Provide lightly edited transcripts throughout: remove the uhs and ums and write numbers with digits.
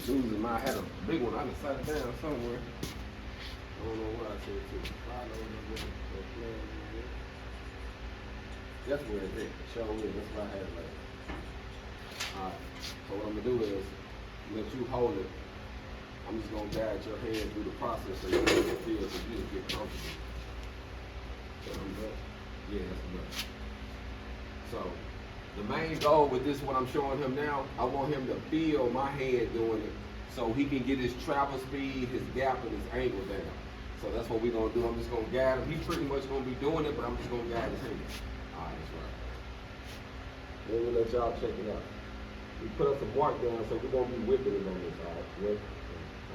Losing my, I had a big one. I just sat it down somewhere. I don't know what I said to. That's where it's at. Show me. That's what I had last. Alright. So what I'm gonna do is let you hold it. I'm just gonna guide your hand through the process so you can feel so you just get comfortable. Yeah, that's enough. So the main goal with this, what I'm showing him now, I want him to feel my head doing it so he can get his travel speed, his gap, and his angle down. So that's what we're gonna do. I'm just gonna guide him. He's pretty much gonna be doing it, but I'm just gonna guide his hand. All right, that's right. Then we'll let y'all check it out. We put up some mark down, so we're gonna be whipping it on this side.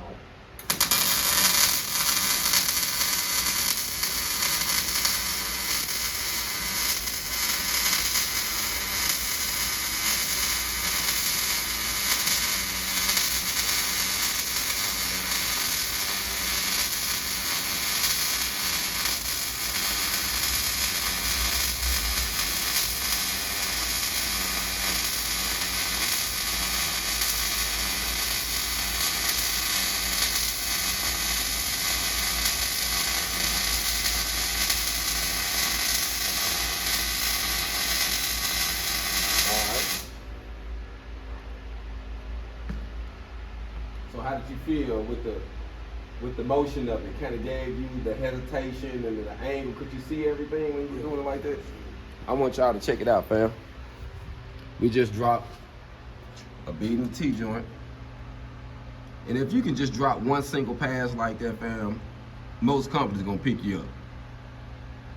All right. So how did you feel with the motion of it? Kind of gave you the hesitation and the angle. Could you see everything when you were doing it like this? I want y'all to check it out, fam. We just dropped a bead in the T-joint. And if you can just drop one single pass like that, fam, most companies are gonna pick you up.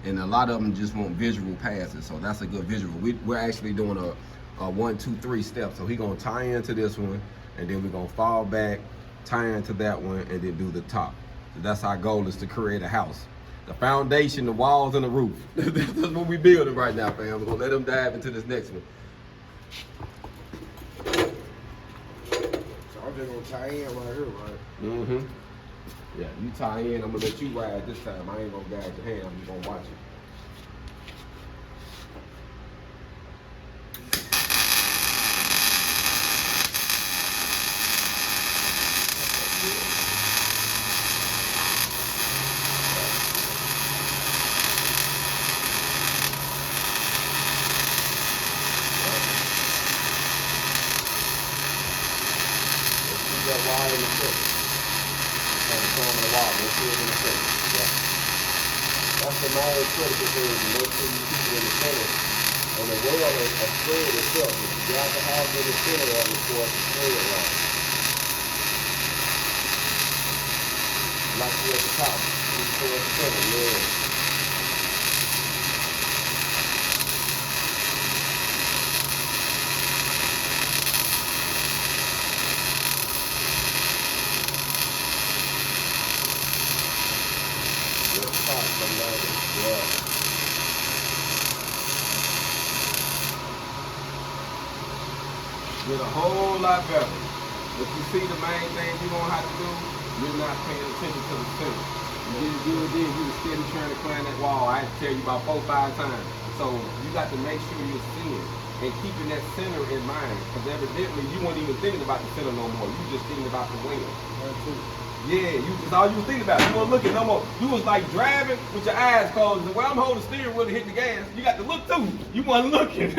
And a lot of them just want visual passes, so that's a good visual. We're actually doing a 1, 2, 3 step. So he's gonna tie into this one, and then we're gonna fall back, tie into that one, and then do the top. So that's our goal, is to create a house. The foundation, the walls, and the roof. That's what we're building right now, fam. We're gonna let them dive into this next one. So I'm just gonna tie in right here, right? Mm-hmm. Yeah, you tie in, I'm gonna let you ride this time. I ain't gonna guide your hand, I'm just gonna watch it. That wire in the center. And the form of the wall. Let's see it in the center. Yeah. That's the main critical thing. Make sure you keep it in the center. And the weld is a spread itself. You got to have it in the center of it for it to spread right. Like you at the top. Just towards the center. Yeah. Get a whole lot better. But you see, the main thing you're gonna have to do, you're not paying attention to the center. You didn't do it then, you were steady trying to climb that wall. I had to tell you about 4 or 5 times. So you got to make sure you're seeing and keeping that center in mind. Because evidently you weren't even thinking about the center no more. You just thinking about the wheel. Yeah, that's all you was thinking about. You weren't looking no more. You was like driving with your eyes closed. Well, I'm holding the steering wheel to hit the gas. You got to look too. You wasn't looking.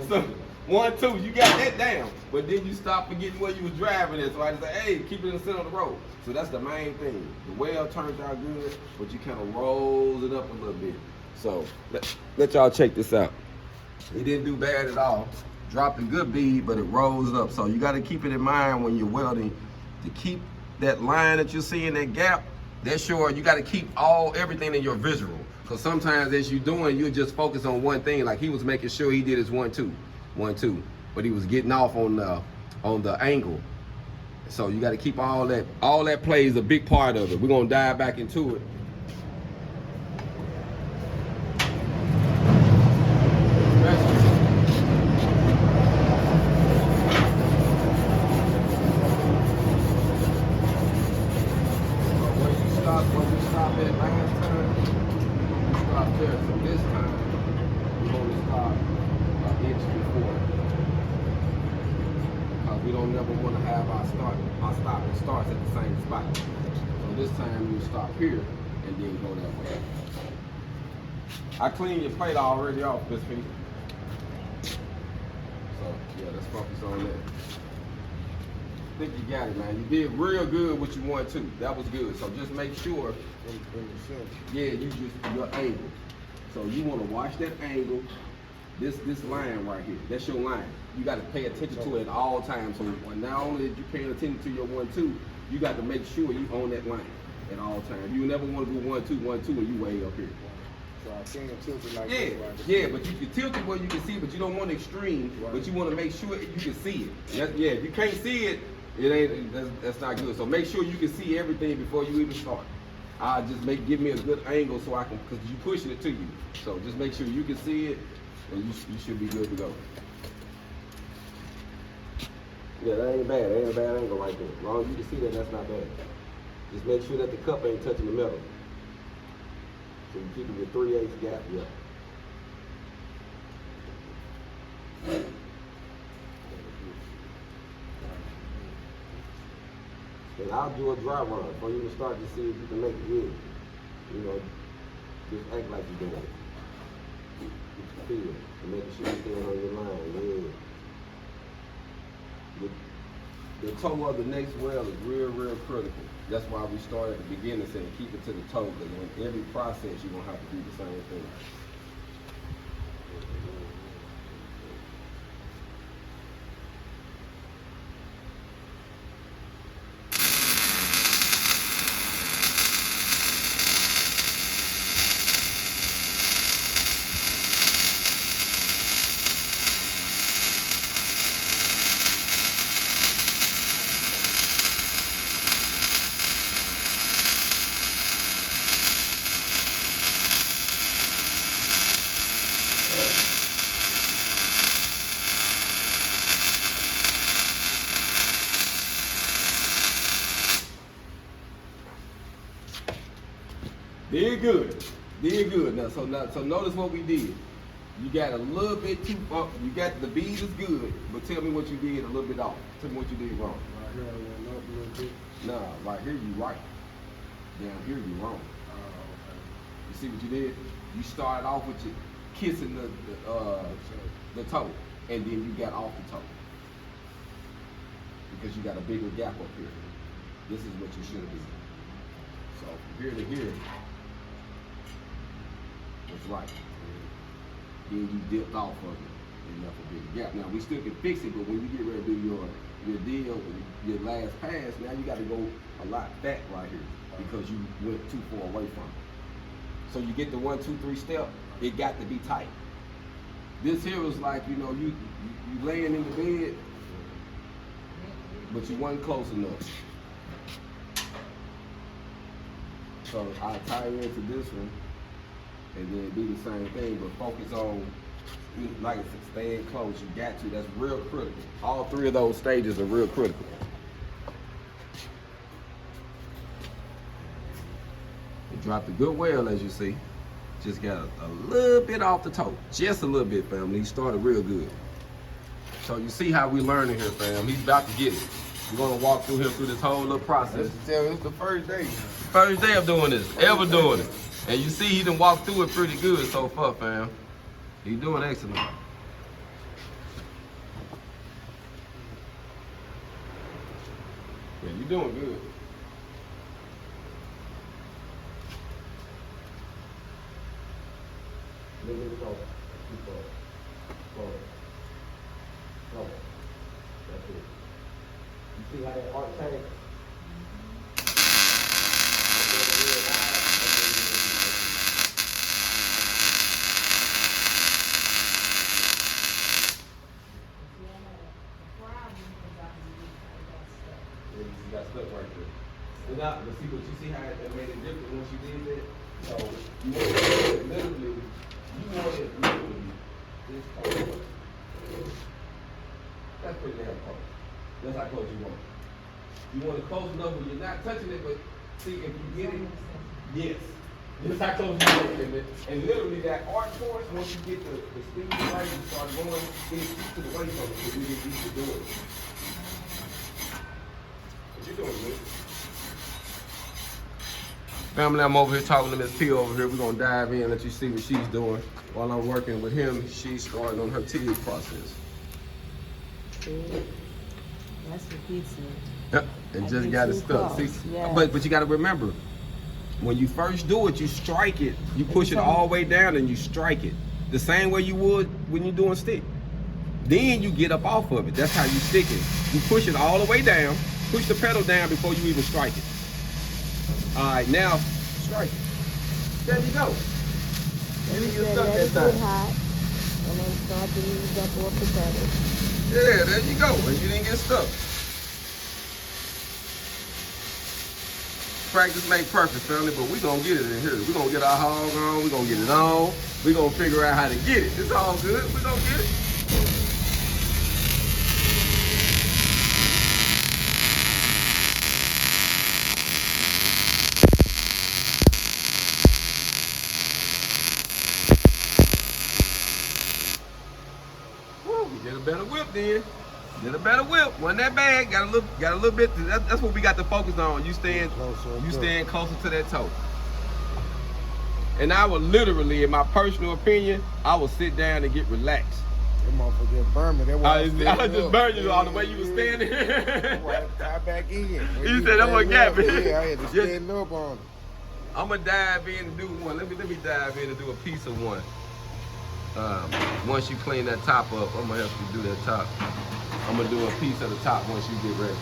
So 1, 2, you got that down. But then you stopped forgetting where you was driving at. So I just say, hey, keep it in the center of the road. So that's the main thing. The weld turns out good, but you kind of rolls it up a little bit. So let y'all check this out. It didn't do bad at all. Dropped a good bead, but it rolls up. So you got to keep it in mind when you're welding to keep that line that you see in that gap. That's sure you got to keep everything in your visual. Because sometimes as you're doing, you just focus on one thing. Like he was making sure he did his 1, 2, 1, 2, but he was getting off on the angle. So you got to keep all that. All that plays a big part of it. We're gonna dive back into it. Where we stopped at last time, we stopped there. So this time, we want to start an inch before. Because we don't never want to have our stop and starts at the same spot. So this time you stop here and then go that way. I cleaned your plate already off, Miss P. So yeah, let's focus on that. I think you got it, man. You did real good what you wanted to. That was good. So just make sure, yeah, your angle. So you want to watch that angle. This line right here, that's your line. You got to pay attention to it at all times. So not only are you paying attention to your 1-2, you got to make sure you on that line at all times. You never want to do 1-2, 1-2 when you way up here. So I can't tilt it like this. Right? Yeah, but you can tilt it where you can see, but you don't want extreme. Right. But you want to make sure you can see it. Yeah, if you can't see it, it ain't. That's not good. So make sure you can see everything before you even start. Just give me a good angle so I can, because you pushing it to you. So just make sure you can see it, and you should be good to go. Yeah, that ain't bad. That ain't a bad angle right there. As long as you can see that, that's not bad. Just make sure that the cup ain't touching the metal. So you keep it with 3/8 gap, yeah. And I'll do a dry run for you to start to see if you can make it good. You know, just act like you're doing it. Get your feel and making sure you stand on your line, yeah. The toe of the next weld is real critical. That's why we start at the beginning saying keep it to the toe, because in every process you're gonna have to do the same thing. Did good. Did good. Now, so notice what we did. You got a little bit too up. You got the bead is good, but tell me what you did a little bit off. Tell me what you did wrong. Right here I went up a little bit. Nah, right here you right. Down here you wrong. Okay. You see what you did? You started off with your kissing the toe, and then you got off the toe because you got a bigger gap up here. This is what you should have done. So from here to here was right. Then you dipped off of it and left a big gap. Now we still can fix it, but when you get ready to do your deal, your last pass, now you got to go a lot back right here because you went too far away from it. So you get the 1, 2, 3 step, it got to be tight. This here was like, you know, you laying in the bed, but you wasn't close enough. So I'll tie into this one and then do the same thing, but focus on, like I said, staying close. You got to. That's real critical. All 3 of those stages are real critical. You dropped a good weld, as you see. Just got a little bit off the toe. Just a little bit, family. He started real good. So you see how we learning here, fam. He's about to get it. We're gonna walk through here through this whole little process. It's the first day. First day of doing this, ever doing it. And you see he done walked through it pretty good so far, fam. He doing excellent. Yeah, you doing good. Let me go. Keep going. Forward. Forward. That's it. You see how that arc changed? You got stuck right there. So now, but see how it made it different once you did that? So you want it literally this close. That's pretty damn close. That's how close you want it. You want it close enough where you're not touching it, but see if you get it, yes. Just how close you get to it. And literally that arch force, once you get the speed right, you start going, then keep to the waist on it, because we didn't used to do it. What you doing, Luke? Family, I'm over here talking to Miss P over here. We're gonna dive in and let you see what she's doing. While I'm working with him, she's starting on her TIG process. That's what he said. Yep, and I just get got it too stuck. close, See, yes. but you got to remember, when you first do it, you strike it. You push it all the way down and you strike it, the same way you would when you're doing stick. Then you get up off of it. That's how you stick it. You push it all the way down. Push the pedal down before you even strike it. All right, now strike it. There you go. And You he get said stuck let that it get time. hot and then start to ease up off the pedal. Yeah, there you go. And you didn't get stuck. Practice make perfect, family, but we gonna get it in here. We gonna get our hog on, we gonna get it on, we gonna figure out how to get it. It's all good, we gonna get it. Woo, we did a better whip then. Did a better whip. Wasn't that bad. Got a little bit. That's what we got to focus on. You staying closer to that toe. And I would literally, in my personal opinion, I would sit down and get relaxed. That motherfucker just burned me. That I just burned you all the way you was standing. Tie back in. You said that one gap. Yeah, I had to stand up on it. I'm gonna dive in and do one. Let me dive in and do a piece of one. Once you clean that top up, I'm gonna help you do that top. I'm gonna do a piece of the top once you get ready.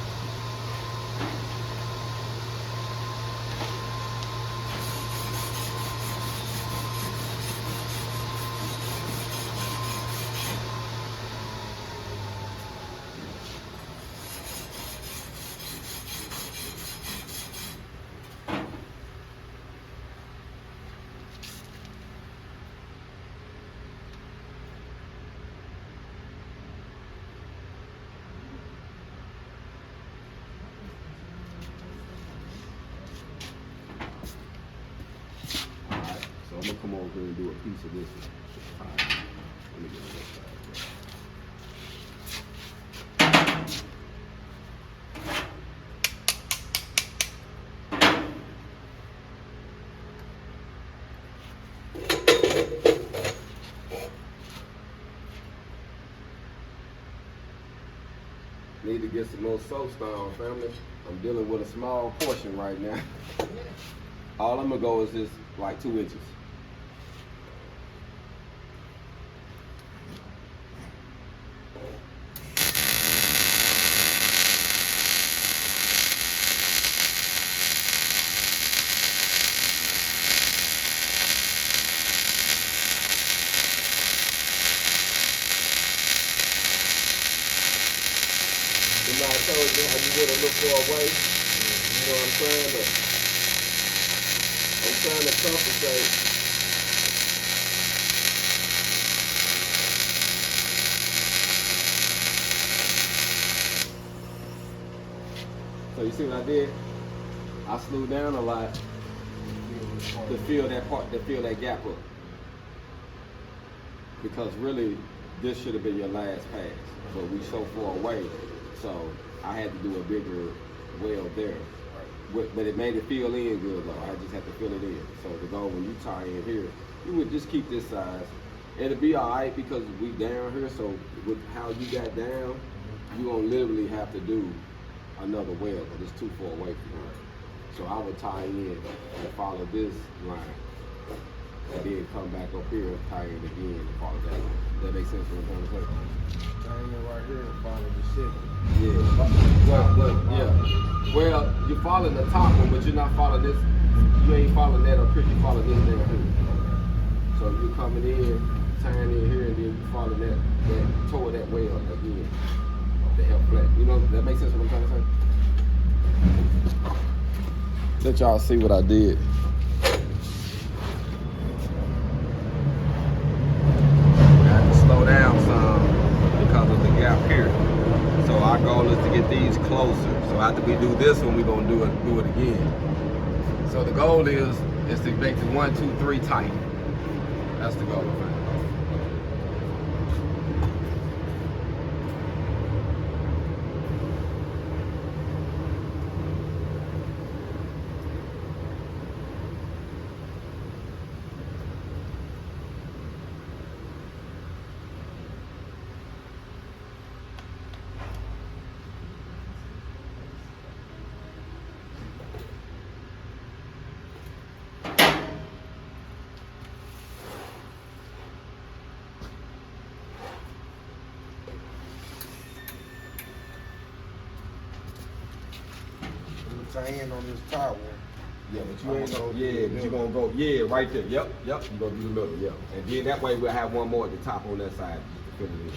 So I'm gonna come over here and do a piece of this one. All right. Let me get on that side. Need to get some more soapstone, family. I'm dealing with a small portion right now. All I'm gonna go is just like 2 inches. You know, I told you how you wouldn't look for a way. You know what I'm saying? But I'm trying to compensate. So you see what I did? I slowed down a lot to fill that part, to fill that gap up. Because really, this should have been your last pass, but we so far away, so I had to do a bigger weld there. But it made it feel in good though. I just had to fill it in. So to go when you tie in here, you would just keep this size. It'll be all right because we down here. So with how you got down, you gonna literally have to do another weld, but it's too far away from here. So I would tie in and follow this line, and then come back up here, tie in again, and follow that line. That makes sense what I'm trying to say? Tie in right here and follow the shit. Yeah. Well, you're following the top one, but you're not following this. You ain't following that up here. You follow this down here. So you're coming in, tying in here, and then you follow that toward that way up again to help flat. You know, that makes sense what I'm trying to say? Let y'all see what I did. I had to slow down some because of the gap here. So our goal is to get these closer. So after we do this one, we're gonna do it again. So the goal is It's to make the 1, 2, 3 tight. That's the goal. Hand on this top one. Yeah, but you ain't gonna, but you gonna go, right there. Yep, you gonna do the middle, yep. And then that way we'll have one more at the top on that side just to fill it in.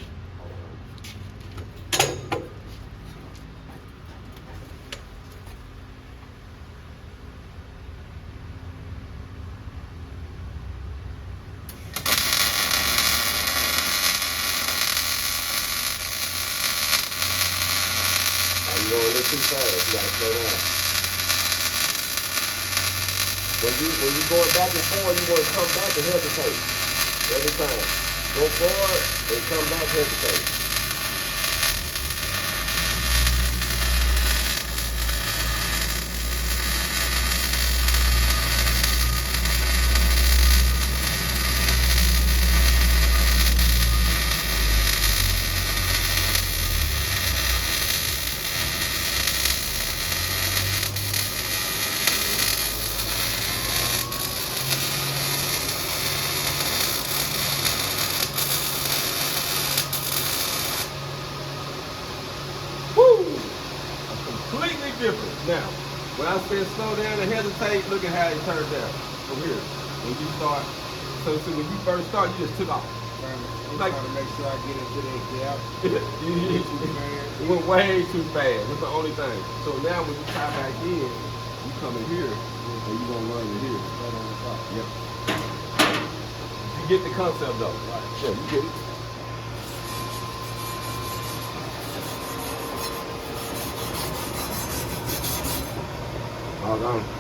You going a little too fast, you gotta slow down. When you going back and forth, you want to come back and hesitate. Every time. Go forward and come back, hesitate. Completely different. Now, when I said slow down and hesitate, look at how it turned out from here. When you start, so when you first start, you just took off. I'm Like- trying to make sure I get into that gap. It went way too fast. That's the only thing. So now when you tie back in, you come in here, and you're gonna learn it here. Right on the top. Yep. You get the concept though. Right. Yeah, you get it. All gone.